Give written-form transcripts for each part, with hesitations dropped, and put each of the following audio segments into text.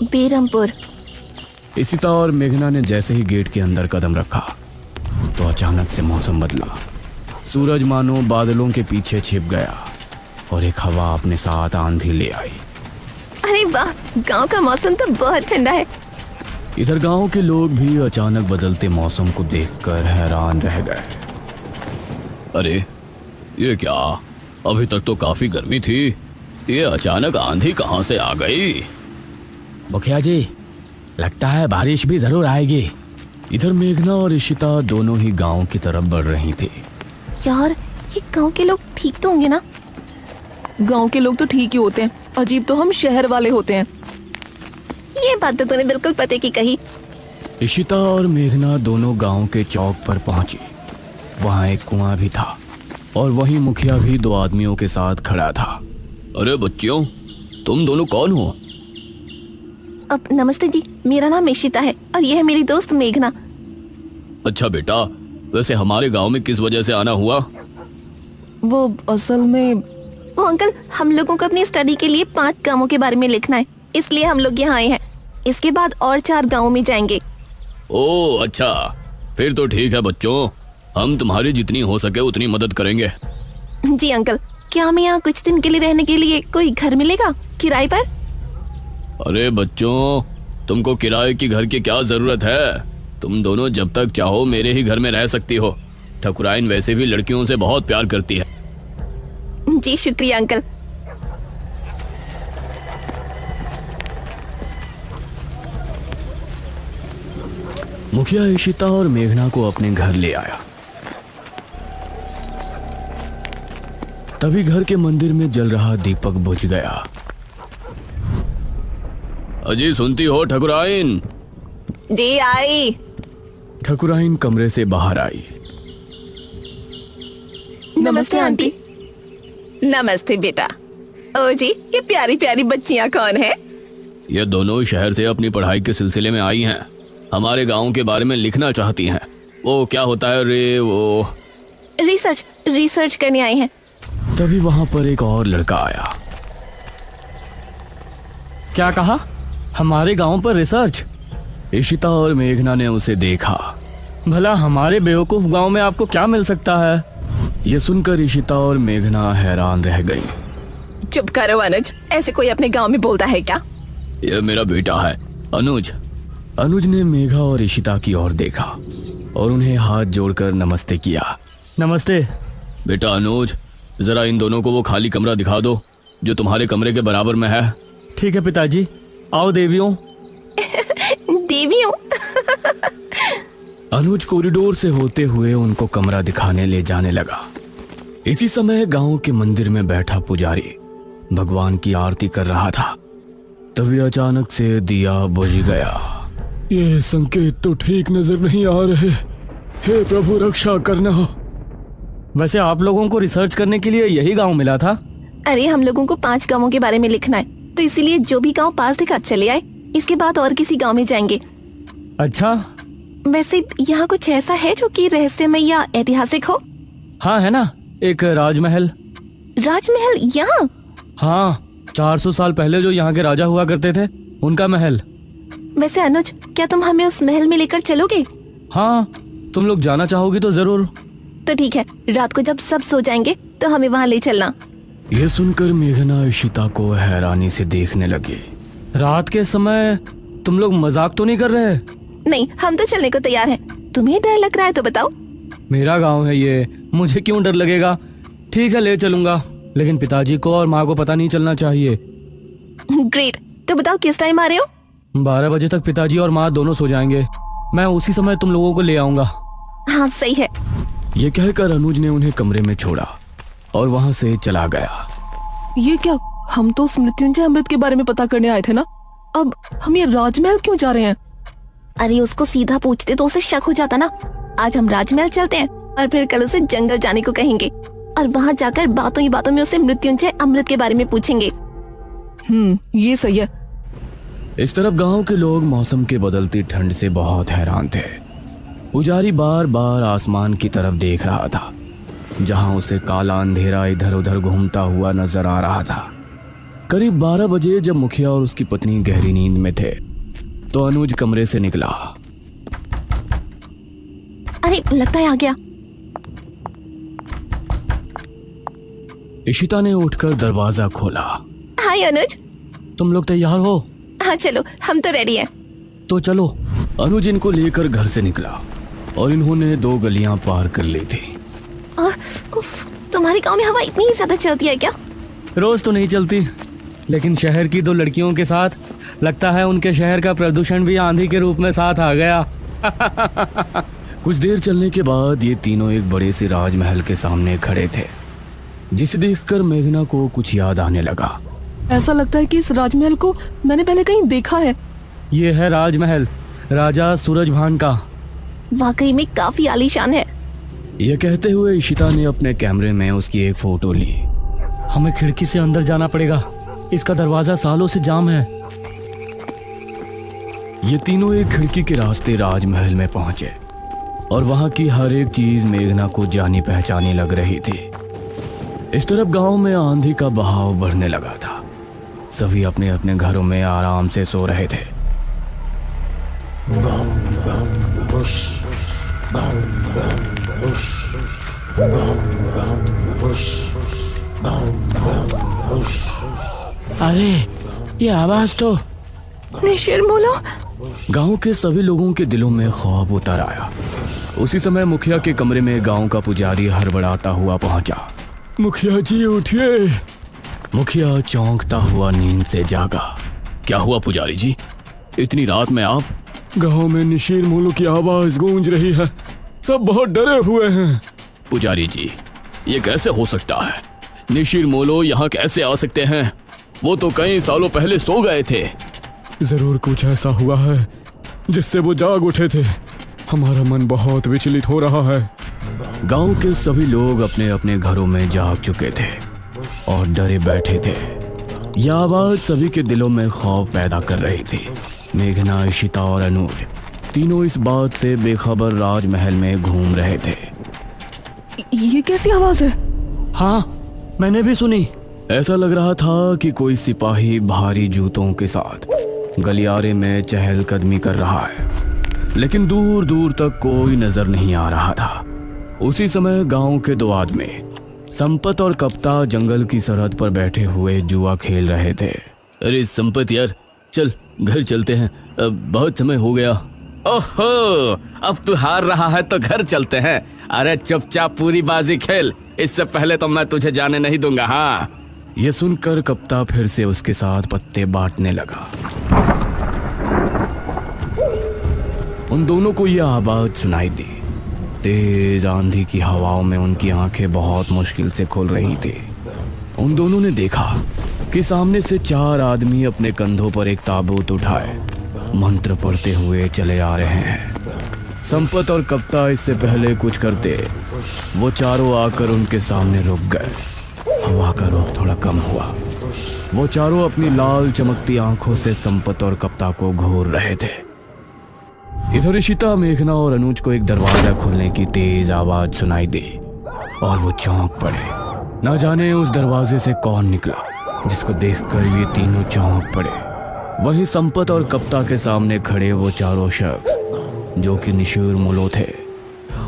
बेरमपुर। इशिता और मेघना ने जैसे ही गेट के अंदर कदम रखा तो अचानक से मौसम बदला। सूरज मानो बादलों के पीछे छिप गया और एक हवा अपने साथ आंधी ले आई। अरे वाह, गांव का मौसम तो बहुत ठंडा है। इधर गांव के लोग भी अचानक बदलते मौसम को देखकर हैरान रह गए। अरे ये क्या, अभी तक तो काफी गर्मी थी, ये अचानक आंधी कहां से आ गई? मुखिया जी, लगता है बारिश भी जरूर आएगी। इधर मेघना और इशिता दोनों ही गांव की तरफ बढ़ रही थी। यार, ये गांव के लोग ठीक तो होंगे ना? गांव के लोग तो ठीक ही होते हैं, अजीब तो हम शहर वाले होते हैं। ये बात तो तूने बिल्कुल पते की कही। इशिता और मेघना दोनों गांव के चौक पर पहुंची। वहां एक कुआं भी था और वहीं मुखिया भी दो आदमियों के साथ खड़ा था। अरे बच्चियों, तुम दोनों कौन हो? अब नमस्ते जी, मेरा नाम इशिता है और ये है मेरी दोस्त मेघना। अच्छा बेटा, वैसे हमारे गांव में किस वजह से आना हुआ? वो असल में वो अंकल, हम लोगों को अपनी स्टडी के लिए 5 गांवों के बारे में लिखना है, इसलिए हम लोग यहाँ आए हैं। इसके बाद और 4 गांवों में जाएंगे। ओह अच्छा, फिर तो ठीक है बच्चों, हम तुम्हारी जितनी हो सके उतनी मदद करेंगे। जी अंकल, क्या हमें यहाँ कुछ दिन के लिए रहने के लिए कोई घर मिलेगा किराए पर? अरे बच्चों, तुमको किराए की घर की क्या जरूरत है? तुम दोनों जब तक चाहो मेरे ही घर में रह सकती हो। ठकुराइन वैसे भी लड़कियों से बहुत प्यार करती है। जी शुक्रिया अंकल। मुखिया इशिता और मेघना को अपने घर ले आया। तभी घर के मंदिर में जल रहा दीपक बुझ गया। अजी सुनती हो ठकुराइन? जी आई। ठकुराइन कमरे से बाहर आई। नमस्ते आंटी। नमस्ते बेटा। ओ जी, ये प्यारी प्यारी बच्चियां कौन है? ये दोनों शहर से अपनी पढ़ाई के सिलसिले में आई हैं। हमारे गांव के बारे में लिखना चाहती हैं। वो क्या होता है रे, वो रिसर्च करने आई हैं। तभी वहां पर एक और लड़का आया। क्या कहा? हमारे गांव पर रिसर्च? इशिता और मेघना ने उसे देखा। भला हमारे बेवकूफ गांव में आपको क्या मिल सकता है? ये सुनकर इशिता और मेघना हैरान रह गई। चुप करो अनुज, ऐसे कोई अपने गांव में बोलता है क्या? ये मेरा बेटा है अनुज। अनुज ने मेघा और इशिता की ओर देखा और उन्हें हाथ जोड़कर नमस्ते किया। नमस्ते। बेटा अनुज, जरा इन दोनों को वो खाली कमरा दिखा दो जो तुम्हारे कमरे के बराबर में है। ठीक है पिताजी, आओ देवियों। देवियों? अनुज कॉरिडोर से होते हुए उनको कमरा दिखाने ले जाने लगा। इसी समय गांव के मंदिर में बैठा पुजारी भगवान की आरती कर रहा था। तभी अचानक से दिया बुझ गया। ये संकेत तो ठीक नजर नहीं आ रहे। हे प्रभु, रक्षा करना। वैसे आप लोगों को रिसर्च करने के लिए यही गांव मिला था? अरे हम लोगों को 5 गांवों के बारे में लिखना है, तो इसीलिए जो भी गांव पास दिखा चले आए। इसके बाद और किसी गांव में जाएंगे। अच्छा, वैसे यहाँ कुछ ऐसा है जो कि रहस्यमय या ऐतिहासिक हो? हाँ है ना, एक राजमहल। राजमहल यहाँ? हाँ, 400 साल पहले जो यहाँ के राजा हुआ करते थे, उनका महल। वैसे अनुज, क्या तुम हमें उस महल में लेकर चलोगे? हाँ, तुम लोग जाना चाहोगी तो जरूर। तो ठीक है, रात को जब सब सो जाएंगे तो हमें वहाँ ले चलना। यह सुनकर मेघना इशिता को हैरानी से देखने लगी। रात के समय तुम लोग मजाक तो नहीं कर रहे? नहीं, हम तो चलने को तैयार हैं। तुम्हें डर लग रहा है तो बताओ। मेरा गांव है ये, मुझे क्यों डर लगेगा? ठीक है, ले चलूंगा, लेकिन पिताजी को और माँ को पता नहीं चलना चाहिए। ग्रेट, तो बताओ किस टाइम आ रहे हो? 12 बजे तक पिताजी और माँ दोनों सो जाएंगे। मैं उसी समय तुम लोगों को ले आऊंगा। हाँ सही है। ये कहकर अनुज ने उन्हें कमरे में छोड़ा और वहां से चला गया। ये क्या, हम तो उस मृत्युंजय अमृत के बारे में पता करने आए थे ना, अब हम ये राजमहल क्यों जा रहे हैं? अरे उसको सीधा पूछते तो उसे शक हो जाता ना। आज हम राजमहल चलते हैं और फिर कल उसे जंगल जाने को कहेंगे और वहाँ जाकर बातों ही बातों में उसे मृत्युंजय अमृत के बारे में पूछेंगे। ये सही है। इस तरफ गांव के लोग मौसम के बदलती ठंड से बहुत हैरान थे। पुजारी बार बार आसमान की तरफ देख रहा था, जहां उसे काला अंधेरा इधर उधर घूमता हुआ नजर आ रहा था। करीब 12 बजे जब मुखिया और उसकी पत्नी गहरी नींद में थे तो अनुज कमरे से निकला। अरे लगता है आ गया। इशिता ने उठकर दरवाजा खोला। हाय अनुज। तुम लोग तैयार हो? हाँ चलो, हम तो रेडी हैं। तो चलो। अनुज इनको लेकर घर से निकला और इन्होंने 2 गलियां पार कर ली थी। उफ, तुम्हारे गांव में हवा इतनी ही ज्यादा चलती है क्या? रोज तो नहीं चलती, लेकिन शहर की 2 लड़कियों के साथ लगता है उनके शहर का प्रदूषण भी आंधी के रूप में साथ आ गया। कुछ देर चलने के बाद ये तीनों एक बड़े से राजमहल के सामने खड़े थे, जिसे देखकर मेघना को कुछ याद आने लगा। ऐसा लगता है कि इस राजमहल को मैंने पहले कहीं देखा है। ये है राजमहल राजा सूरजभान का। वाकई में काफी आलीशान है। यह कहते हुए इशिता ने अपने कैमरे में उसकी एक फोटो ली। हमें खिड़की से अंदर जाना पड़ेगा, इसका दरवाजा सालों से जाम है। ये तीनों एक खिड़की के रास्ते राजमहल में पहुंचे और वहां की हर एक चीज मेघना को जानी पहचानी लग रही थी। इस तरफ गांव में आंधी का बहाव बढ़ने लगा था। सभी अपने अपने घरों में आराम से सो रहे थे। अरे ये आवाज तो। निशिर मोलो। गांव के सभी लोगों के दिलों में खौफ उतर आया। उसी समय मुखिया के कमरे में गांव का पुजारी हड़बड़ाता हुआ पहुंचा। मुखिया जी उठिए। मुखिया चौंकता हुआ नींद से जागा। क्या हुआ पुजारी जी, इतनी रात में आप? गांव में निशीर मोलो की आवाज गूंज रही है, सब बहुत डरे हुए हैं। पुजारी जी, ये कैसे हो सकता है? निशीर मोलो यहाँ कैसे आ सकते हैं? वो तो कई सालों पहले सो गए थे। जरूर कुछ ऐसा हुआ है जिससे वो जाग उठे थे। हमारा मन बहुत विचलित हो रहा है। गांव के सभी लोग अपने अपने घरों में जाग चुके थे और डरे बैठे थे। यह आवाज सभी के दिलों में खौफ पैदा कर रही थी। मेघना, इशिता और अनुज तीनों इस बात से बेखबर राजमहल में घूम रहे थे। ये कैसी आवाज है? हाँ, मैंने भी सुनी। ऐसा लग रहा था कि कोई सिपाही भारी जूतों के साथ गलियारे में चहलकदमी कर रहा है, लेकिन दूर दूर तक कोई नजर नहीं आ रहा था। उसी समय गांव के 2 आदमी संपत और कप्ता जंगल की सरहद पर बैठे हुए जुआ खेल रहे थे। अरे संपत यार, चल घर चलते हैं, अब बहुत समय हो गया। ओहो, अब तू हार रहा है तो घर चलते हैं। अरे चुपचाप पूरी बाजी खेल, इससे पहले तो मैं तुझे जाने नहीं दूंगा। हाँ। यह सुनकर कप्ता फिर से उसके साथ पत्ते बांटने लगा। उन दोनों को यह आवाज सुनाई दी। तेज आंधी की हवाओं में उनकी आंखें बहुत मुश्किल से खुल रही थी। उन दोनों ने देखा कि सामने से 4 आदमी अपने कंधों पर एक ताबूत उठाए मंत्र पढ़ते हुए चले आ रहे हैं। संपत और कप्ता इससे पहले कुछ करते, वो चारों आकर उनके सामने रुक गए। हवा का रुख थोड़ा कम हुआ। वो चारों अपनी लाल चमकती आंखों से संपत और कप्ता को घूर रहे थे। इधर इशिता, मेघना और अनुज को एक दरवाजा खुलने की तेज आवाज सुनाई दी और वो चौंक पड़े। न जाने उस दरवाजे से कौन निकला, जिसको देखकर ये तीनों चौंक पड़े। वहीं संपत और कप्ता के सामने खड़े वो चारों शख्स जो कि निशीर मोलो थे,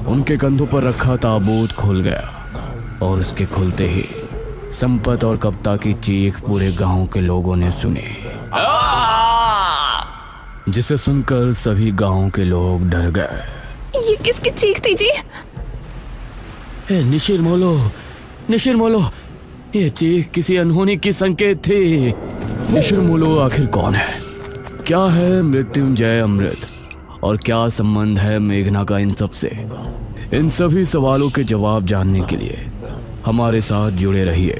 उनके कंधों पर रखा ताबूत खुल गया और उसके खुलते ही संपत और कप्ता की चीख पूरे गांव के लोगों ने सुनी, जिसे सुनकर सभी गांव के लोग डर गए। ये किसकी चीख थी जी? निशीर मोलो, ये चीख किसी अनहोनी की संकेत थी। निशीर मोलो आखिर कौन है? क्या है मृत्युंजय अमृत? और क्या संबंध है मेघना का इन सब से? इन सभी सवालों के जवाब जानने के लिए हमारे साथ जुड़े रहिए